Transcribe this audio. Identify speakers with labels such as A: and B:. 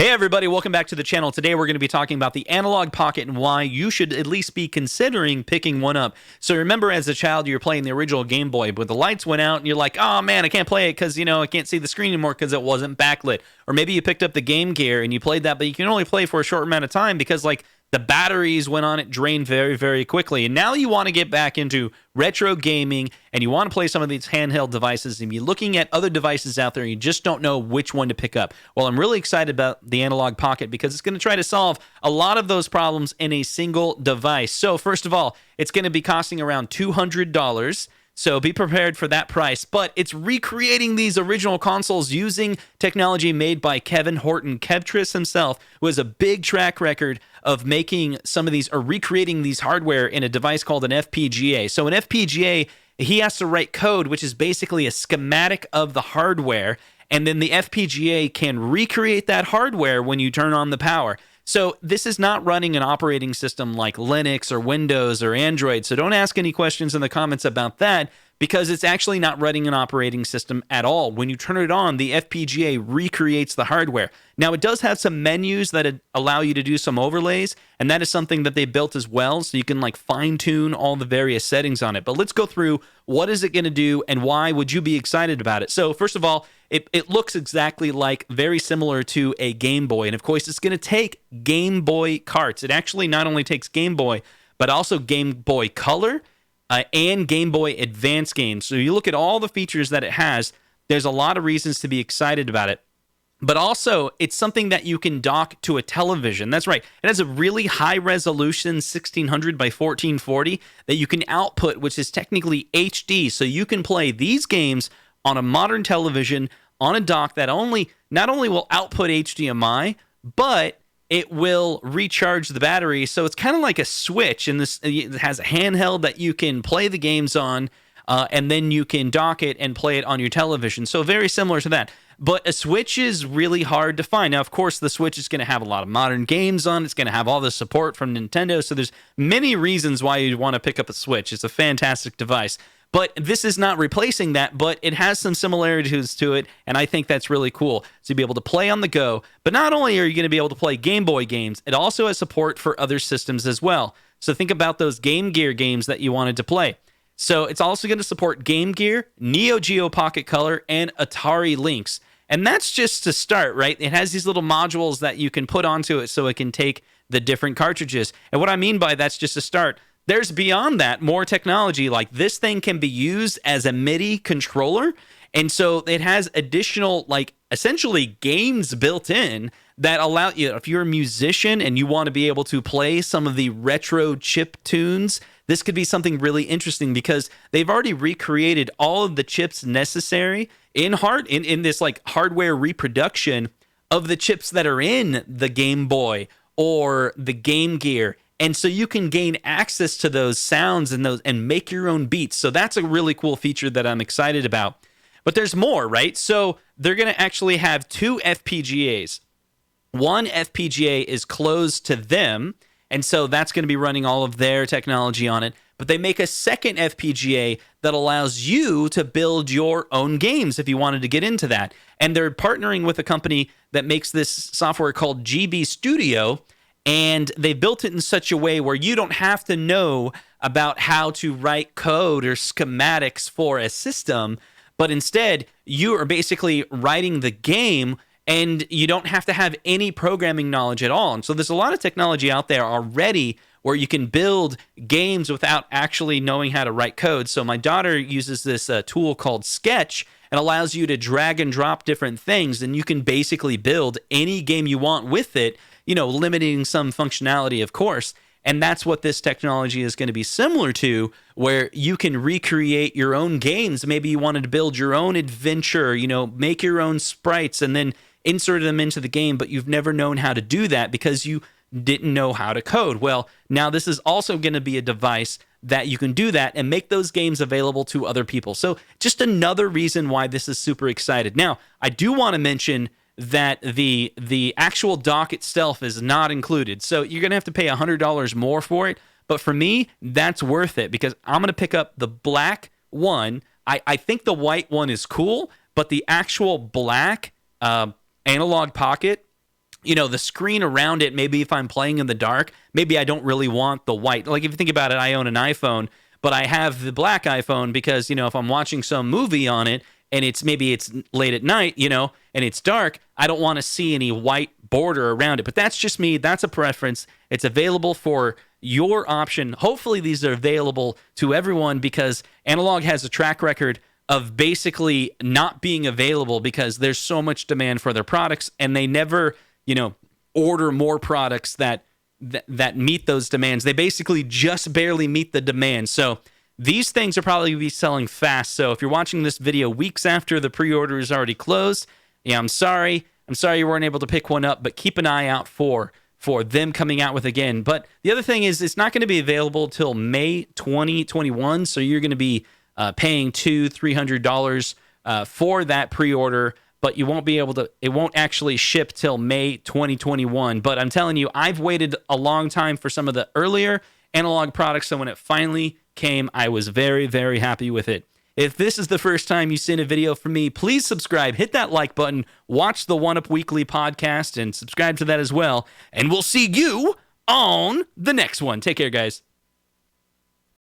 A: Hey everybody, welcome back to the channel. Today we're going to be talking about the Analogue Pocket and why you should at least be considering picking one up. So remember as a child you were playing the original Game Boy, but the lights went out and you're like, oh man, I can't play it because, I can't see the screen anymore because it wasn't backlit. Or maybe you picked up the Game Gear and you played that, but you can only play for a short amount of time because the batteries went on it, drained very, very quickly. And now you want to get back into retro gaming and you want to play some of these handheld devices and you're looking at other devices out there and you just don't know which one to pick up. Well, I'm really excited about the Analogue Pocket because it's going to try to solve a lot of those problems in a single device. So first of all, it's going to be costing around $200. So be prepared for that price. But it's recreating these original consoles using technology made by Kevin Horton. Kevtris himself who has a big track record of making some of these or recreating these hardware in a device called an FPGA. So an FPGA, he has to write code, which is basically a schematic of the hardware. And then the FPGA can recreate that hardware when you turn on the power. So this is not running an operating system like Linux or Windows or Android. So don't ask any questions in the comments about that because it's actually not running an operating system at all. When you turn it on, the FPGA recreates the hardware. Now, it does have some menus that allow you to do some overlays, and that is something that they built as well, so you can fine-tune all the various settings on it. But let's go through what is it going to do and why would you be excited about it. So first of all, it looks exactly very similar to a Game Boy. And of course, it's going to take Game Boy carts. It actually not only takes Game Boy, but also Game Boy Color and Game Boy Advance games. So you look at all the features that it has, there's a lot of reasons to be excited about it. But also, it's something that you can dock to a television. That's right. It has a really high-resolution 1600 by 1440 that you can output, which is technically HD. So you can play these games on a modern television on a dock that not only will output HDMI, but it will recharge the battery. So it's kind of like a Switch, and it has a handheld that you can play the games on, and then you can dock it and play it on your television. So very similar to that. But a Switch is really hard to find. Now, of course, the Switch is going to have a lot of modern games on. It's going to have all the support from Nintendo. So there's many reasons why you'd want to pick up a Switch. It's a fantastic device. But this is not replacing that, but it has some similarities to it, and I think that's really cool. So you'll be able to play on the go, but not only are you going to be able to play Game Boy games, it also has support for other systems as well. So think about those Game Gear games that you wanted to play. So it's also going to support Game Gear, Neo Geo Pocket Color, and Atari Lynx. And that's just to start, right? It has these little modules that you can put onto it so it can take the different cartridges. And what I mean by that's just a start. There's beyond that more technology, like this thing can be used as a MIDI controller. And so it has additional, essentially games built in that allow you, if you're a musician and you want to be able to play some of the retro chip tunes, this could be something really interesting because they've already recreated all of the chips necessary in this hardware reproduction of the chips that are in the Game Boy or the Game Gear. And so you can gain access to those sounds and make your own beats. So that's a really cool feature that I'm excited about. But there's more, right? So they're going to actually have two FPGAs. One FPGA is closed to them, and so that's going to be running all of their technology on it. But they make a second FPGA that allows you to build your own games if you wanted to get into that. And they're partnering with a company that makes this software called GB Studio. And they built it in such a way where you don't have to know about how to write code or schematics for a system, but instead you are basically writing the game and you don't have to have any programming knowledge at all. And so there's a lot of technology out there already where you can build games without actually knowing how to write code. So my daughter uses this tool called Sketch and allows you to drag and drop different things, and you can basically build any game you want with it, limiting some functionality, of course. And that's what this technology is going to be similar to, where you can recreate your own games. Maybe you wanted to build your own adventure, make your own sprites and then insert them into the game, but you've never known how to do that because you didn't know how to code. Well, now this is also going to be a device that you can do that and make those games available to other people. So just another reason why this is super excited. Now, I do want to mention that the actual dock itself is not included. So you're going to have to pay $100 more for it. But for me, that's worth it because I'm going to pick up the black one. I think the white one is cool, but the actual black Analogue Pocket the screen around it, maybe if I'm playing in the dark, maybe I don't really want the white. Like if you think about it, I own an iPhone, but I have the black iPhone because, if I'm watching some movie on it and it's late at night, and it's dark, I don't want to see any white border around it. But that's just me. That's a preference. It's available for your option. Hopefully these are available to everyone because Analogue has a track record of basically not being available because there's so much demand for their products and they never, order more products that meet those demands. They basically just barely meet the demand. So these things are probably going to be selling fast. So if you're watching this video weeks after the pre-order is already closed, I'm sorry. I'm sorry you weren't able to pick one up, but keep an eye out for them coming out with again. But the other thing is it's not going to be available till May 2021. So you're going to be paying $200-$300 for that pre-order, but you won't be able to, it won't actually ship till May 2021. But I'm telling you, I've waited a long time for some of the earlier Analogue products. So when it finally came, I was very, very happy with it. If this is the first time you've seen a video from me, please subscribe, hit that like button, watch the 1UP Weekly podcast, and subscribe to that as well. And we'll see you on the next one. Take care, guys.